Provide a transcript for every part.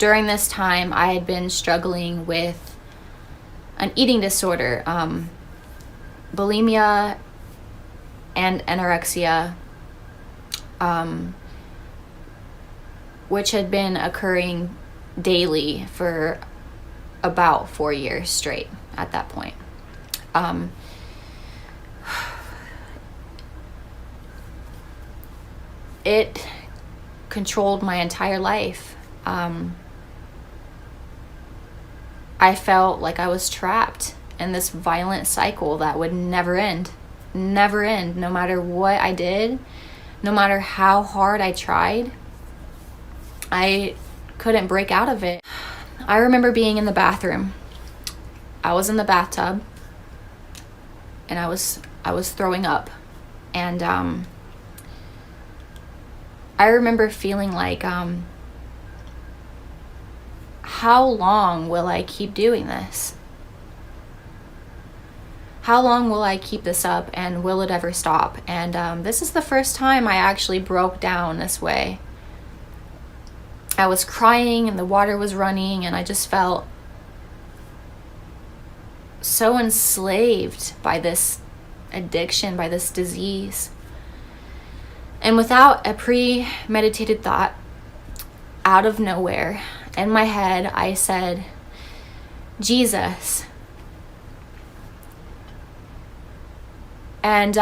during this time, I had been struggling with an eating disorder, bulimia and anorexia, which had been occurring daily for about 4 years straight at that point. It controlled my entire life. I felt like I was trapped in this violent cycle that would never end, no matter what I did, no matter how hard I tried. I couldn't break out of it. I remember being in the bathroom. I was in the bathtub and I was throwing up, and I remember feeling like, how long will I keep doing this? How long will I keep this up, and will it ever stop? And this is the first time I actually broke down this way. I was crying and the water was running, and I just felt so enslaved by this addiction, by this disease. And without a premeditated thought, out of nowhere, in my head, I said, Jesus. And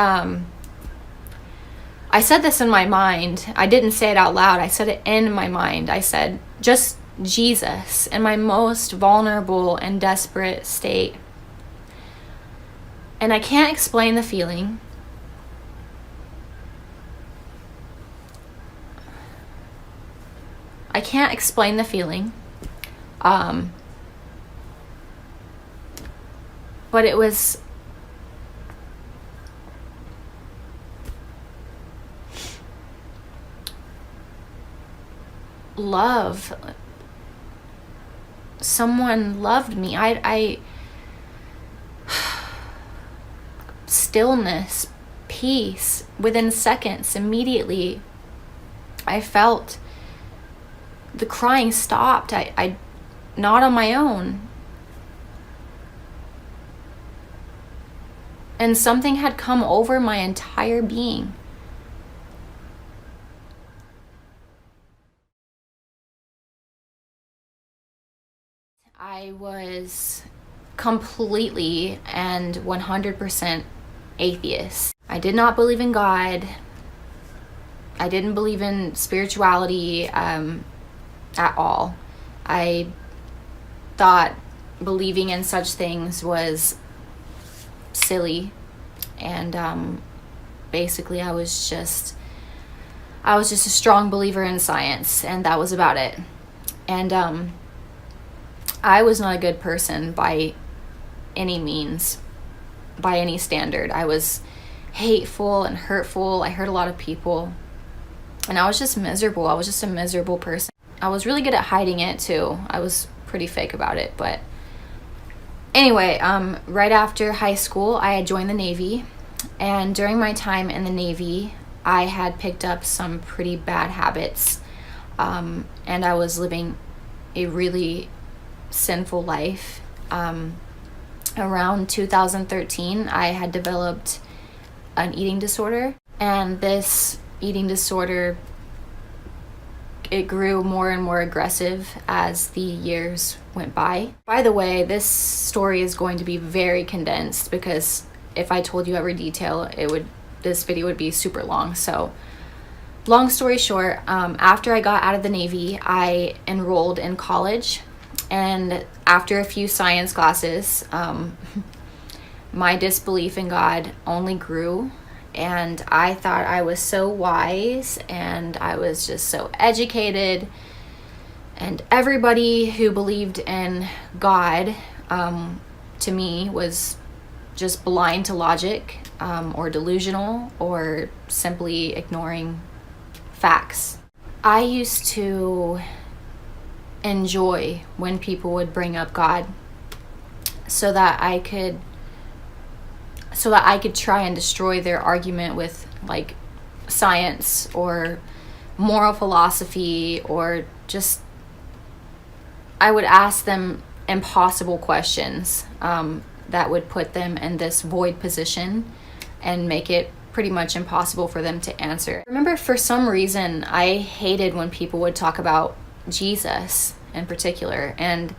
I said this in my mind. I didn't say it out loud. I said it in my mind. I said, just Jesus, in my most vulnerable and desperate state. And I can't explain the feeling. I can't explain the feeling. But it was love. Someone loved me. I stillness, peace. Within seconds, immediately, I felt the crying stopped. I not on my own. And something had come over my entire being. I was completely and 100% atheist. I did not believe in God. I didn't believe in spirituality at all. I thought believing in such things was silly, and basically I was just a strong believer in science, and that was about it. And I was not a good person by any means, by any standard. I was hateful and hurtful. I hurt a lot of people, and I was just miserable. I was just a miserable person. I was really good at hiding it too. I was pretty fake about it. But anyway, right after high school, I had joined the Navy, and during my time in the Navy, I had picked up some pretty bad habits, and I was living a really sinful life. Around 2013, I had developed an eating disorder, and this eating disorder, it grew more and more aggressive as the years went by. By the way, this story is going to be very condensed, because if I told you every detail, this video would be super long. So long story short, after I got out of the Navy, I enrolled in college, and after a few science classes, my disbelief in God only grew. And I thought I was so wise, and I was just so educated, and everybody who believed in God, to me, was just blind to logic, or delusional, or simply ignoring facts. I used to enjoy when people would bring up God, so that I could try and destroy their argument with like science or moral philosophy, or just I would ask them impossible questions that would put them in this void position and make it pretty much impossible for them to answer. I remember for some reason I hated when people would talk about Jesus in particular, and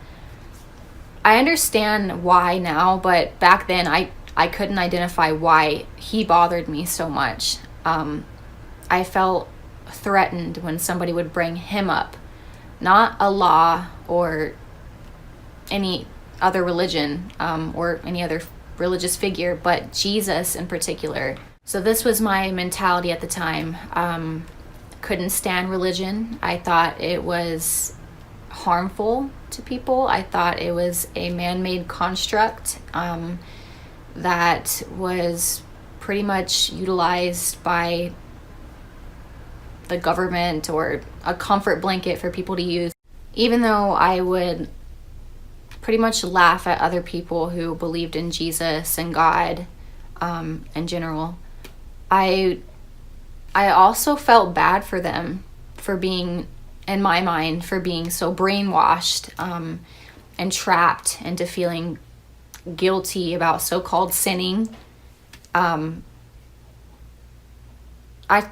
I understand why now, but back then I couldn't identify why he bothered me so much. I felt threatened when somebody would bring him up, not Allah or any other religion or any other religious figure, but Jesus in particular. So this was my mentality at the time. Couldn't stand religion. I thought it was harmful to people. I thought it was a man-made construct that was pretty much utilized by the government or a comfort blanket for people to use. Even though I would pretty much laugh at other people who believed in Jesus and God in general, I also felt bad for them for being, in my mind, for being so brainwashed and trapped into feeling guilty about so-called sinning. I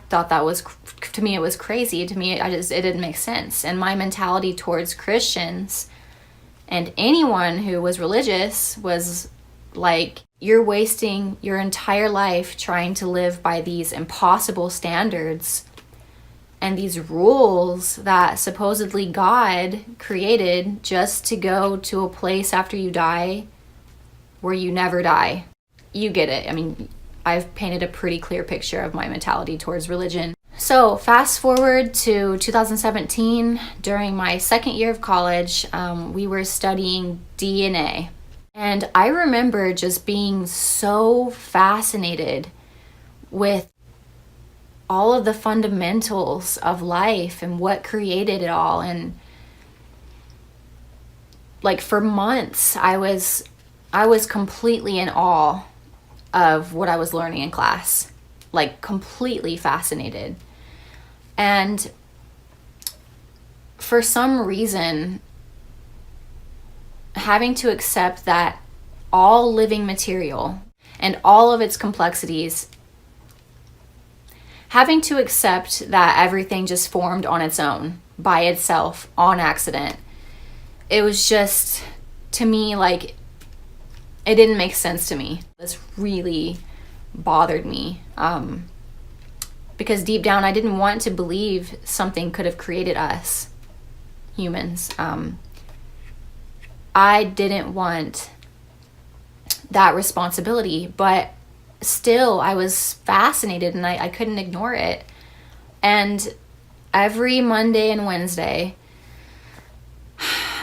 thought that was, to me, it was crazy. To me, it didn't make sense. And my mentality towards Christians and anyone who was religious was like, you're wasting your entire life trying to live by these impossible standards and these rules that supposedly God created just to go to a place after you die where you never die. You get it. I mean, I've painted a pretty clear picture of my mentality towards religion. So fast forward to 2017, during my second year of college, we were studying DNA. And I remember just being so fascinated with all of the fundamentals of life and what created it all. And like for months, I was completely in awe of what I was learning in class, like completely fascinated. And for some reason, having to accept that all living material and all of its complexities, having to accept that everything just formed on its own, by itself, on accident, it was just, to me, like, it didn't make sense to me. This really bothered me because deep down I didn't want to believe something could have created us, humans. I didn't want that responsibility, but still I was fascinated and I couldn't ignore it. And every Monday and Wednesday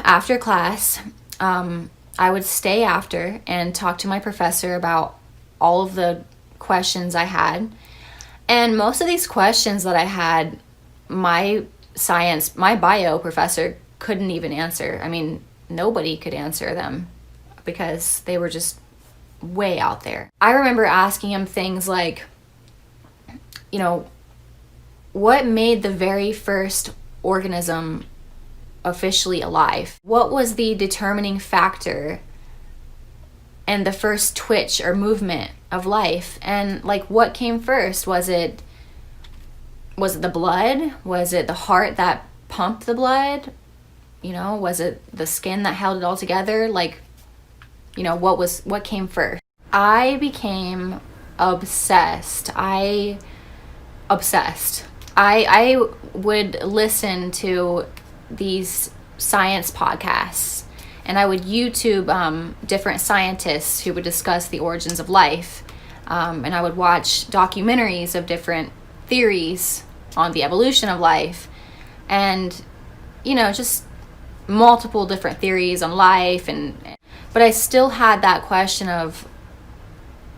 after class, I would stay after and talk to my professor about all of the questions I had. And most of these questions that I had, my bio professor couldn't even answer. I mean, nobody could answer them because they were just way out there. I remember asking him things like, you know, what made the very first organism officially alive? What was the determining factor and the first twitch or movement of life? And like, what came first? Was it the blood? Was it the heart that pumped the blood? You know, was it the skin that held it all together? Like, you know, what came first? I became obsessed. I would listen to these science podcasts, and I would YouTube different scientists who would discuss the origins of life, and I would watch documentaries of different theories on the evolution of life, and you know, just multiple different theories on life. But I still had that question of,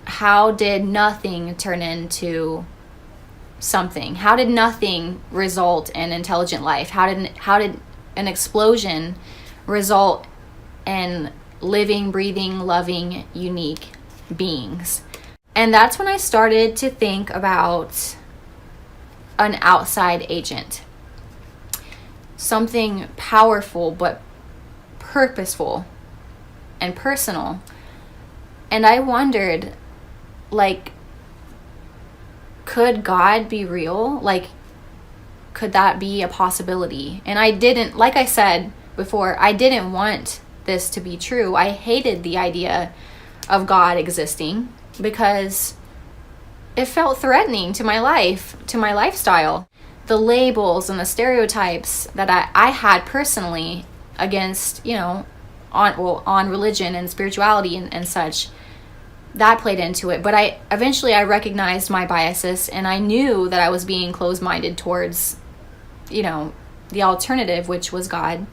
how did nothing turn into something? How did nothing result in intelligent life? How did an explosion result in living, breathing, loving, unique beings? And that's when I started to think about an outside agent. Something powerful but purposeful and personal. And I wondered, like, could God be real? Like, could that be a possibility? And I didn't, like I said before, I didn't want this to be true. I hated the idea of God existing because it felt threatening to my life, to my lifestyle. The labels and the stereotypes that I had personally against, on religion and spirituality and such, that played into it. But I recognized my biases, and I knew that I was being closed-minded towards, the alternative, which was God.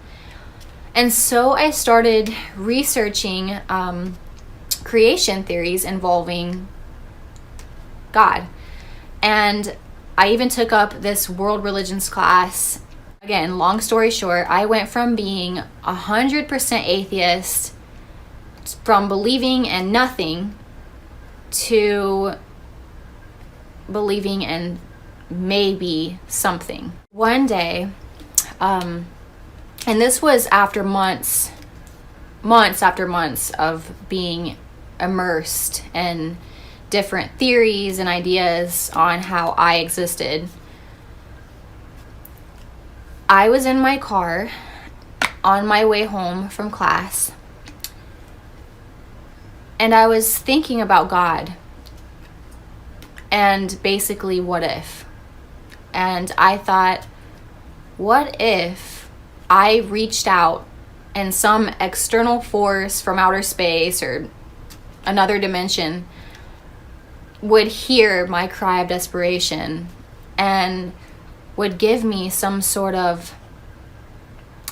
And so I started researching creation theories involving God. And I even took up this world religions class. Again, long story short, I went from being 100% atheist, from believing in nothing, to believing in maybe something. One day, and this was after months after months of being immersed in different theories and ideas on how I existed. I was in my car on my way home from class, and I was thinking about God and basically what if. And I thought, what if I reached out and some external force from outer space or another dimension would hear my cry of desperation and would give me some sort of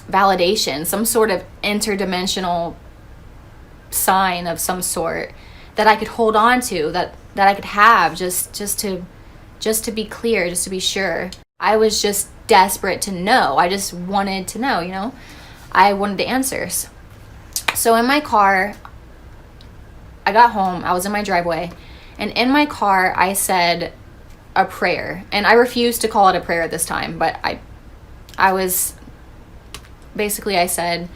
validation, some sort of interdimensional sign of some sort that I could hold on to, that I could have just to be clear, just to be sure. I was just desperate to know. I just wanted to know, I wanted the answers. So in my car, I got home, I was in my driveway, and in my car I said a prayer. And I refused to call it a prayer at this time, but I said,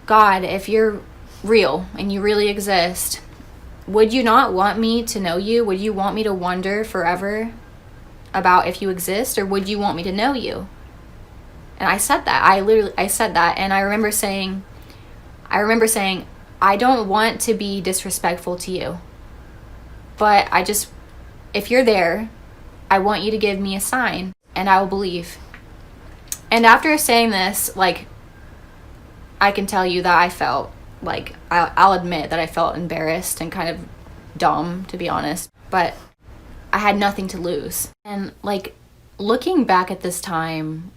God, if you're real and you really exist, would you not want me to know you? Would you want me to wonder forever about if you exist, or would you want me to know you? And I said that. I said that, and I remember saying, I don't want to be disrespectful to you, but if you're there, I want you to give me a sign, and I will believe. And after saying this, I can tell you that I felt I'll admit that I felt embarrassed and kind of dumb, to be honest, but I had nothing to lose. And looking back at this time,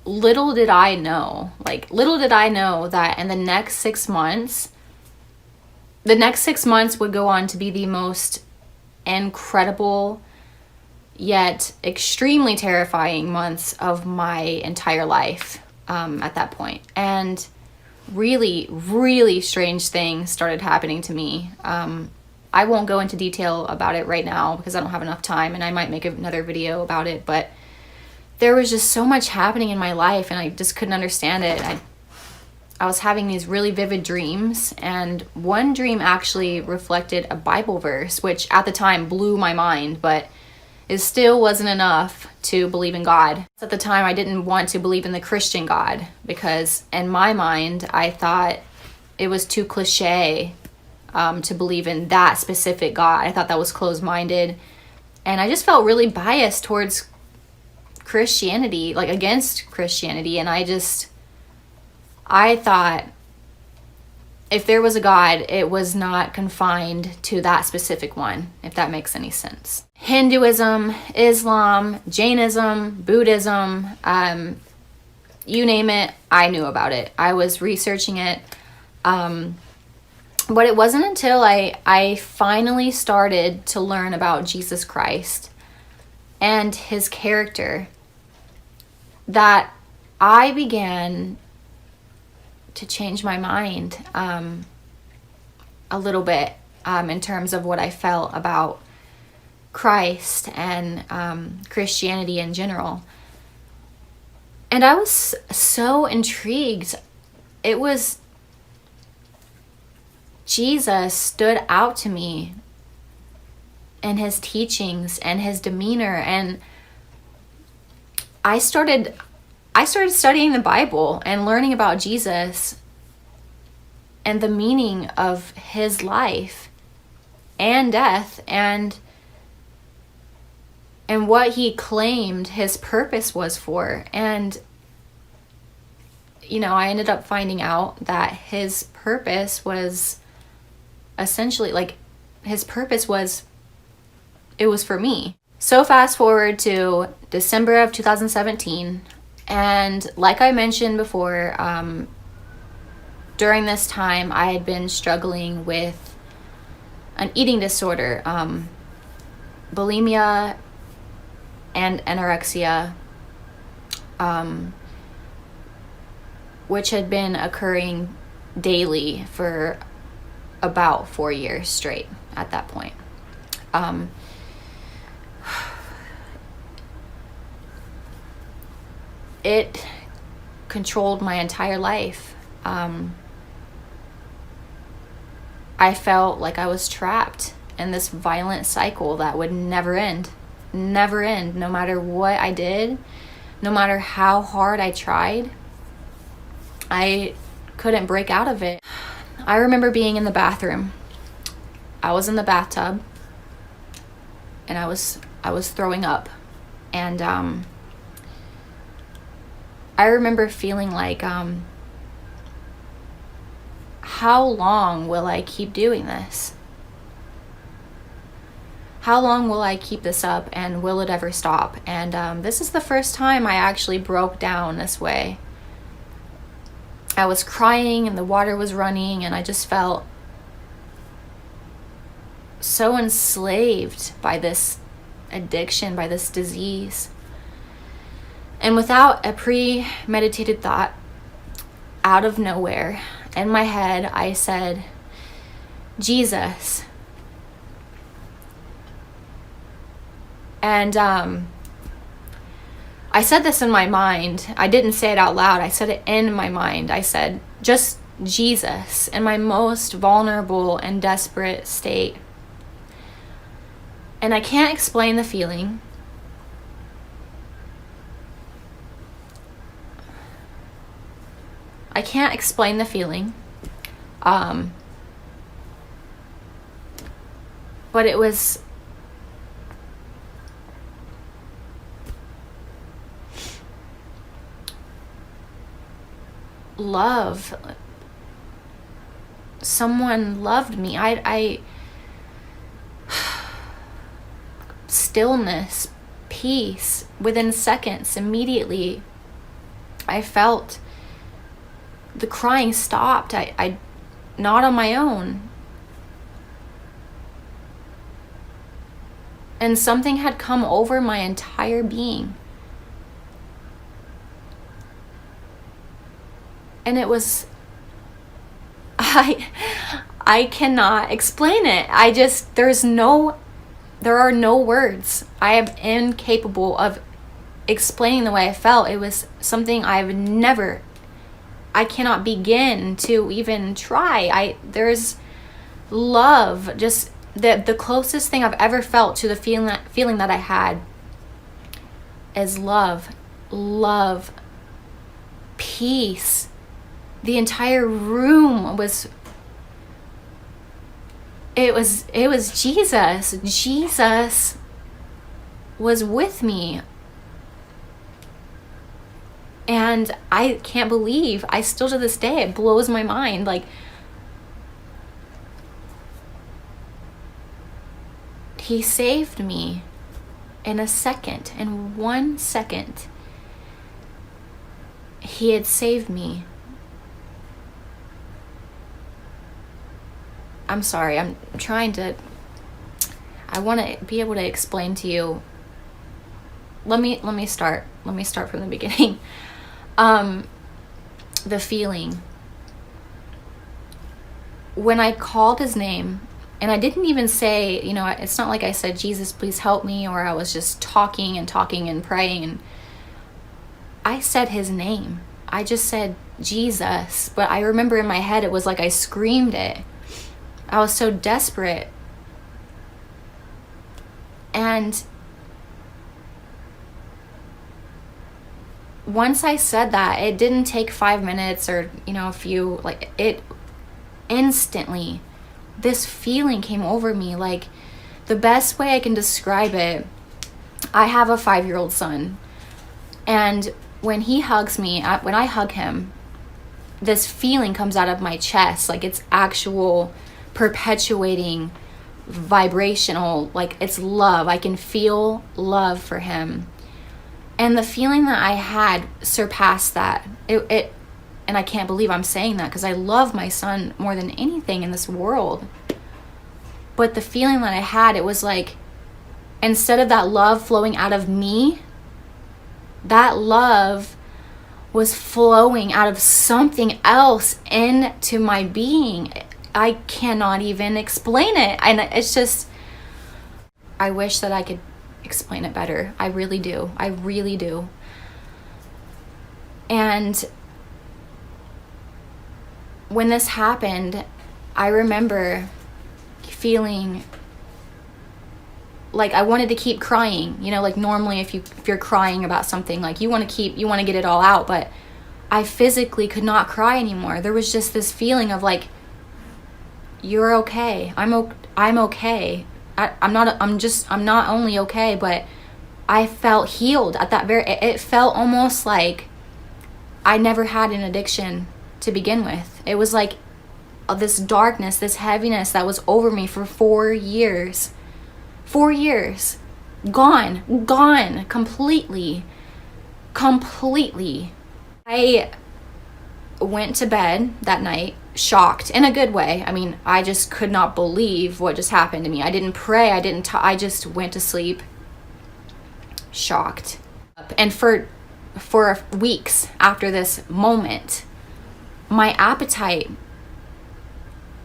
little did I know that in the next 6 months, would go on to be the most incredible yet extremely terrifying months of my entire life at that point. And really, really strange things started happening to me. I won't go into detail about it right now because I don't have enough time, and I might make another video about it, but there was just so much happening in my life, and I just couldn't understand it. I was having these really vivid dreams, and one dream actually reflected a Bible verse, which at the time blew my mind, but it still wasn't enough to believe in God. At the time, I didn't want to believe in the Christian God because in my mind, I thought it was too cliche to believe in that specific God. I thought that was closed-minded, and I just felt really biased towards Christianity, against Christianity, and I thought if there was a God, it was not confined to that specific one, if that makes any sense. Hinduism, Islam, Jainism, Buddhism, you name it, I knew about it. I was researching it. But it wasn't until I finally started to learn about Jesus Christ and his character that I began to change my mind a little bit in terms of what I felt about Christ and Christianity in general. And I was so intrigued. It was Jesus stood out to me in his teachings and his demeanor, and I started studying the Bible and learning about Jesus and the meaning of his life and death, and what he claimed his purpose was for. And I ended up finding out that his purpose was essentially, like, it was for me. So fast forward to December of 2017, and like I mentioned before, during this time I had been struggling with an eating disorder, bulimia and anorexia, which had been occurring daily for about 4 years straight at that point. It controlled my entire life. I felt like I was trapped in this violent cycle that would never end. No matter what I did, no matter how hard I tried, I couldn't break out of it. I remember being in the bathroom. I was in the bathtub, and I was throwing up, and I remember feeling like, how long will I keep doing this? How long will I keep this up, and will it ever stop? And this is the first time I actually broke down this way. I was crying and the water was running, and I just felt so enslaved by this addiction, by this disease. And without a premeditated thought, out of nowhere, in my head, I said, Jesus. And I said this in my mind. I didn't say it out loud. I said it in my mind. I said, just Jesus, in my most vulnerable and desperate state. And I can't explain the feeling. I can't explain the feeling. But it was love. Someone loved me. I stillness, peace. Within seconds, immediately, I felt the crying stopped. I not on my own. And something had come over my entire being. And it was, I cannot explain it. There are no words. I am incapable of explaining the way I felt. It was something I cannot begin to even try. There's love, just the closest thing I've ever felt to the feeling that I had is love, peace. The entire room was Jesus. Jesus was with me. And I can't believe, I still to this day, it blows my mind. Like, he saved me in a second, in 1 second. He had saved me. I'm sorry, I want to be able to explain to you. Let me start from the beginning. The feeling. When I called his name, and I didn't even say, it's not like I said, Jesus, please help me, or I was just talking and praying. And I said his name. I just said Jesus. But I remember in my head, it was like I screamed it. I was so desperate. And once I said that, it didn't take 5 minutes or, a few, like, it instantly, this feeling came over me. Like, the best way I can describe it, I have a 5-year-old son, and when he hugs me, when I hug him, this feeling comes out of my chest, like it's actual perpetuating vibrational, like it's love. I can feel love for him. And the feeling that I had surpassed that. And I can't believe I'm saying that, because I love my son more than anything in this world. But the feeling that I had, it was like, instead of that love flowing out of me, that love was flowing out of something else into my being. I cannot even explain it. And it's just, I wish that I could explain it better. I really do. I really do. And when this happened, I remember feeling like I wanted to keep crying. Like normally if you're crying about something, like you want to get it all out, but I physically could not cry anymore. There was just this feeling of like, you're okay. I'm okay. I'm not only okay, but I felt healed at that it felt almost like I never had an addiction to begin with. It was like this darkness, this heaviness that was over me for 4 years. 4 years. Gone. Completely. I went to bed that night, shocked, in a good way. I mean, I just could not believe what just happened to me. I didn't pray. I just went to sleep, shocked. And for weeks after this moment, my appetite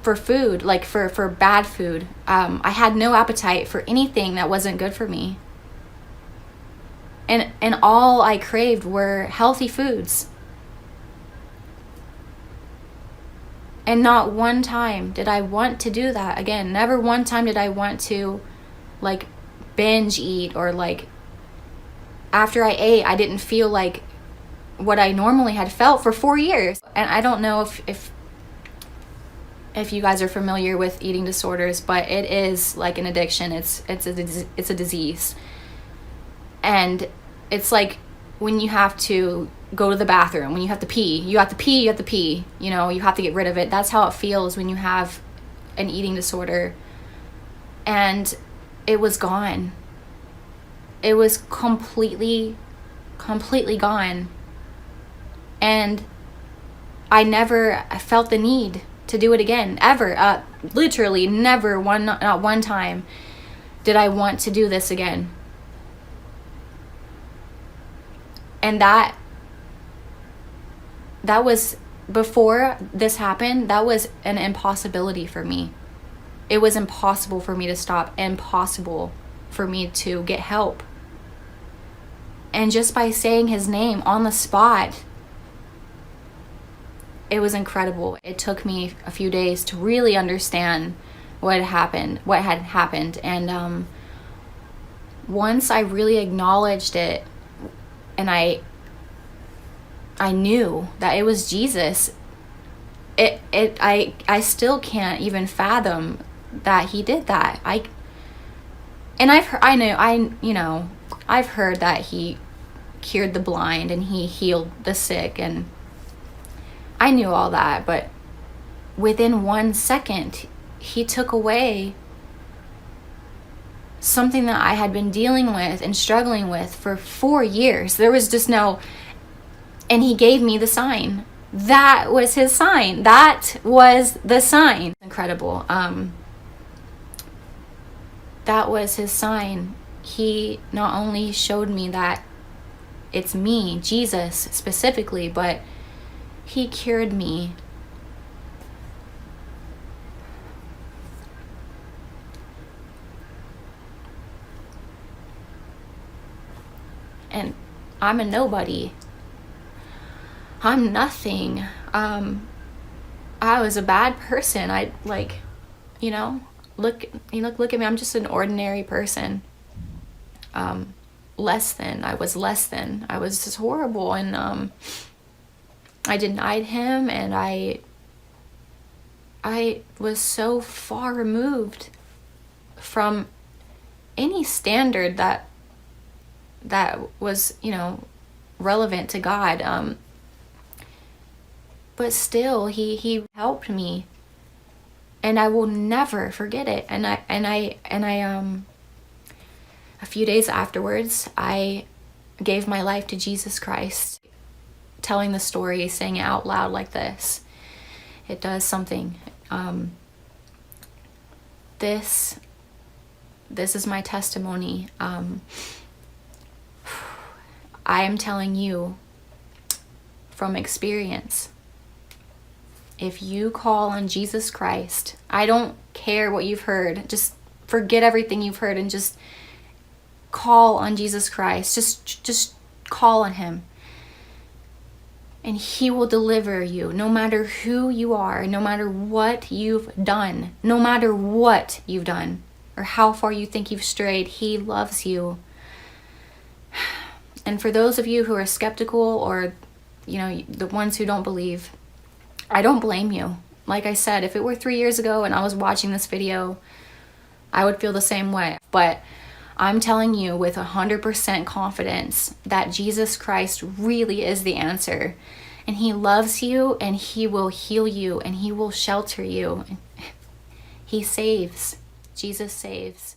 for food, like for bad food, I had no appetite for anything that wasn't good for me. And all I craved were healthy foods. And not one time did I want to do that again. Never one time did I want to like binge eat, or like after I ate, I didn't feel like what I normally had felt for 4 years. And I don't know if you guys are familiar with eating disorders, but it is like an addiction. It's a disease. And it's like when you have to go to the bathroom, when you have to pee, you have to pee, you have to get rid of it. That's how it feels when you have an eating disorder. And it was gone. It was completely gone. And I never felt the need to do it again, ever. Literally never, not one time did I want to do this again. And that was, before this happened, that was an impossibility for me. It was impossible for me to stop, impossible for me to get help. And just by saying his name on the spot, it was incredible. It took me a few days to really understand what had happened. And once I really acknowledged it, and I knew that it was Jesus, I still can't even fathom that he did that. I've heard that he cured the blind and he healed the sick, and I knew all that, but within 1 second, he took away something that I had been dealing with and struggling with for 4 years. There was just no, and he gave me the sign. That was his sign. That was the sign. Incredible. That was his sign. He not only showed me that it's me, Jesus specifically, but he cured me. And I'm a nobody. I'm nothing. I was a bad person. I like, you know, look at me. I'm just an ordinary person. Less than. I was less than. I was just horrible, and I denied him, and I was so far removed from any standard that was, you know, relevant to God. But still, he helped me, and I will never forget it. And I a few days afterwards, I gave my life to Jesus Christ. Telling the story, saying it out loud like this, it does something. This is my testimony. I am telling you from experience, if you call on Jesus Christ, I don't care what you've heard, just forget everything you've heard and just call on Jesus Christ. Just call on him. And he will deliver you, no matter who you are, no matter what you've done, no matter what you've done, or how far you think you've strayed. He loves you. And for those of you who are skeptical, or, you know, the ones who don't believe, I don't blame you. Like I said, if it were 3 years ago and I was watching this video, I would feel the same way. But I'm telling you with 100% confidence that Jesus Christ really is the answer. And he loves you, and he will heal you, and he will shelter you. He saves. Jesus saves.